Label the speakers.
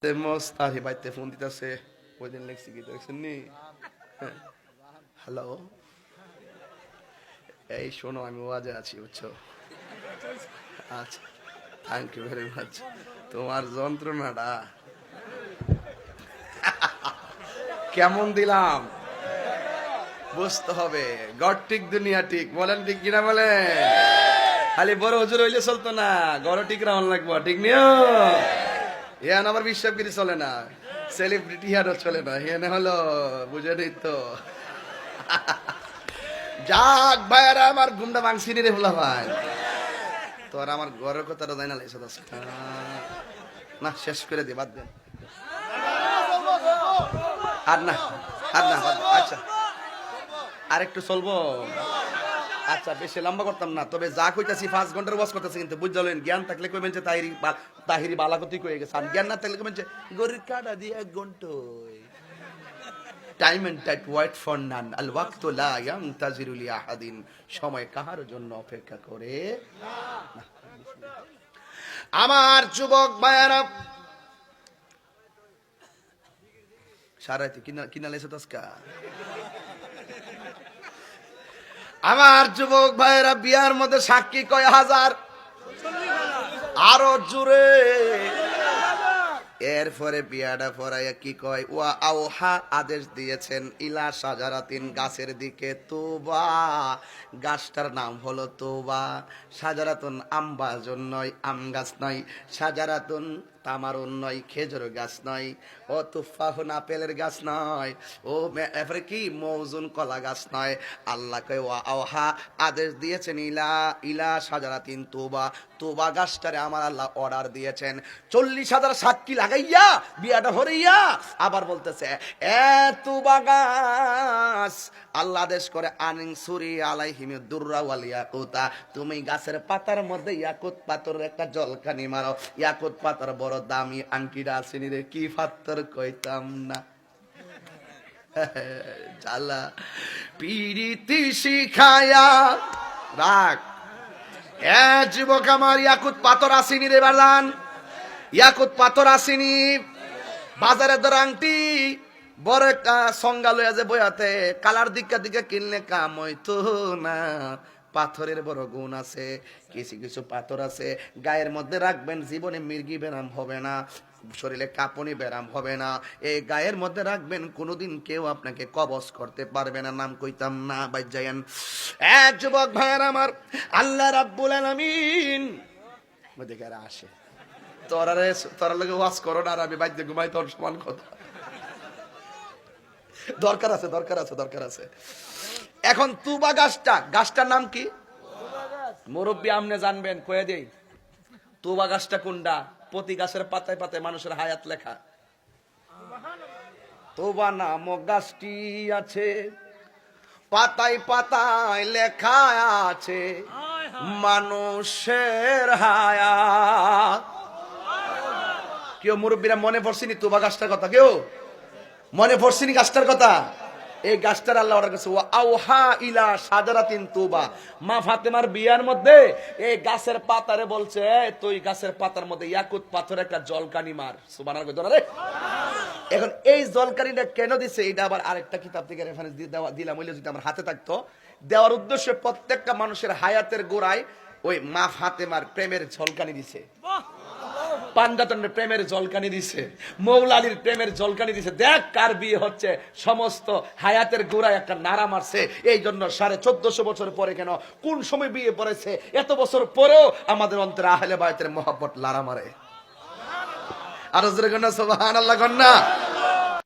Speaker 1: মোস্তারি বাইতে ফোন দিতেছে। ওই দিন লেখছি কি দেখছেন নি? হ্যালো, এই শোনো, আমি ওয়াজে আছি, বুঝছো? আচ্ছা, থ্যাংক ইউ ভেরি মাচ। তোমার যন্ত্রণাটা কেমন দিলাম বুঝতে হবে। গড় ঠিক দুনিয়া ঠিক, বলেন ঠিক কিনা বলেন? খালি বড় হুজুর হইলে চলতো না, গড় ঠিক রাউন লাগবো, ঠিক নিও। ইয়ান আমার বিশ্বাসগিরি চলে না, সেলিব্রিটি আরও চলে না, এনে হলো বুঝে নেই তো। যাক ভাইয়ারা, আমার ঘুমটা ভাঙছি রে ভোলা ভাই। তোর আমার ঘরের কথাটা জানা লাগছে না, শেষ করে দে, বাদ দেন। আর না, আর না, আচ্ছা আর একটু চলবো। আচ্ছা, বেশি লম্বা করতাম না, তবে যা কইতাছি 5 ঘন্টার ওয়াজ করতেছি, কিন্তু বুঝলেন জ্ঞান থাকলে কইবেন যে তাহিরি বালাগতি কয়ে গেছে, আর জ্ঞান না থাকলে কইবেন যে গরির কাটা দিয়ে 1 ঘন্টা। Time and tide wait for none, আল ওয়াক্তু লা ইয়ানতাজিরু লি আহাদিন, সময় কাহার জন্য অপেক্ষা করে না। আমার যুবক ভাইয়েরা, সারাইতে কিনা লেছে তাসকা। আমার যুবক ভাইয়েরা, বিয়ার মধ্যে সাক্ষী কয় হাজার, আরো জুড়ে। এরপরে বিয়াটা পড়াইয়া কি কয়, ওয়া আওহা আদেশ দিয়েছেন, ইলা সাজারাতিন গাছের দিকে, তোবা গাছটার নাম হলো তোবা। সাজারাতুন আম্বাজন নয়, আম গাছ নয়, সাজারাতুন তামারুন নয়, খেজুর গাছ নয়, ও তুফাহুন আপেলের গাছ নয়, ও এরপরে কি মৌজুন কলা গাছ নয়। আল্লাহ কয় ওয়া আওহা আদেশ দিয়েছেন, ইলা সাজারাতিন তোবা, তোবা গাছটারে আমার আল্লাহ অর্ডার দিয়েছেন। 40,000 সাক্ষী লাগাইয়া বিয়াটা হরিয়া আবার বলতেছে, এ তোবা গাছ, আল্লাহ আদেশ করে, আনিন সুরি আলাইহিম দুররা ওয়াল ইয়াকুতা, তুমি গাছের পাতার মধ্যে ইয়াকুত পাথরের একটা জলকানি মারো। ইয়াকুত পাথর বড় দামি আংটিটা আসেনি রে, কি পাথর কইতাম না। জ্বালা পিরিতি শিখায়া রাখ। এ যুবক আমার, ইয়াকুত পাথর আসেনি রে বাজান, ইয়াকুত পাথর আসেনি। বাজারে ধর আংটি বড় একটা সংজ্ঞা লইয়া যে বইয়াতে কালার দিকা দিকে কিনলে কাম হইতো না। পাথরের বড় গুণ আছে, কিছু কিছু পাথর আছে গায়ের মধ্যে রাখবেন, জীবনে মির্গি ব্যারাম হবে না, শরীরে কাঁপুনি ব্যারাম হবে না। এই গায়ের মধ্যে রাখবেন, কোনোদিন কেউ আপনাকে কবজ করতে পারবে না। নাম কইতাম না, বাইজায়েন। এক যুবক ভাইয়ের আমার, আল্লাহ রাব্বুল আলামিন দেখে আসে, তোরা লোকে ওয়াজ করো না, আর আমি বাইতে ঘুমাই, তোর সমান কথা। দরকার আছে, দরকার আছে, দরকার আছে। এখন তুবা গাছটার নাম কি? মুরব্বী আমনে জানবেন, কয়ে দেই। তুবা গাছটা কোনটা? প্রতি গাছের পাতায় পাতায় মানুষের হায়াত লেখা। তুবা নামক গাছটি আছে, পাতায় পাতায় লেখা আছে মানুষের হায়াত। কেউ মুরব্বীরা মনে পড়ছিনি তুবা গাছটার কথা? কেউ মনে পড়ছিনি গাছটার কথা? এই গাছটার আল্লাহ অর্ডার করেছে, ওয়া আওহা ইলা সাজারাতিন তুবা। মা ফাতেমার বিয়ার মধ্যে এই গাছের পাতারে বলছে, তুই গাছের পাতার মধ্যে ইয়াকুত পাথর একটা জলকানি মার। সুবহানাল্লাহ রে। এখন এই জলকানিটা কেন দিছে, এটা আবার আরেকটা কিতাব থেকে রেফারেন্স দিলাম, হইলে যদি আমার হাতে থাকতো। দেওয়ার উদ্দেশ্যে প্রত্যেকটা মানুষের হায়াতের গোড়ায় ওই মা ফাতেমার প্রেমের ঝলকানি দিছে, পাঞ্জাতনের প্রেমের জলকানি দিছে, মৌলা আলীর প্রেমের জলকানি দিছে। দেখ কার বিয়ে হচ্ছে, সমস্ত হায়াতের গোড়ায় একটা নারা মারছে। এই জন্য 1450 বছর পরে কেন, কোন সময় বিয়ে পড়েছে, এত বছর পরেও আমাদের অন্তরে আহলে বায়তের মহব্বত লারা মারে। আর সুবহানাল্লাহ কন্যা।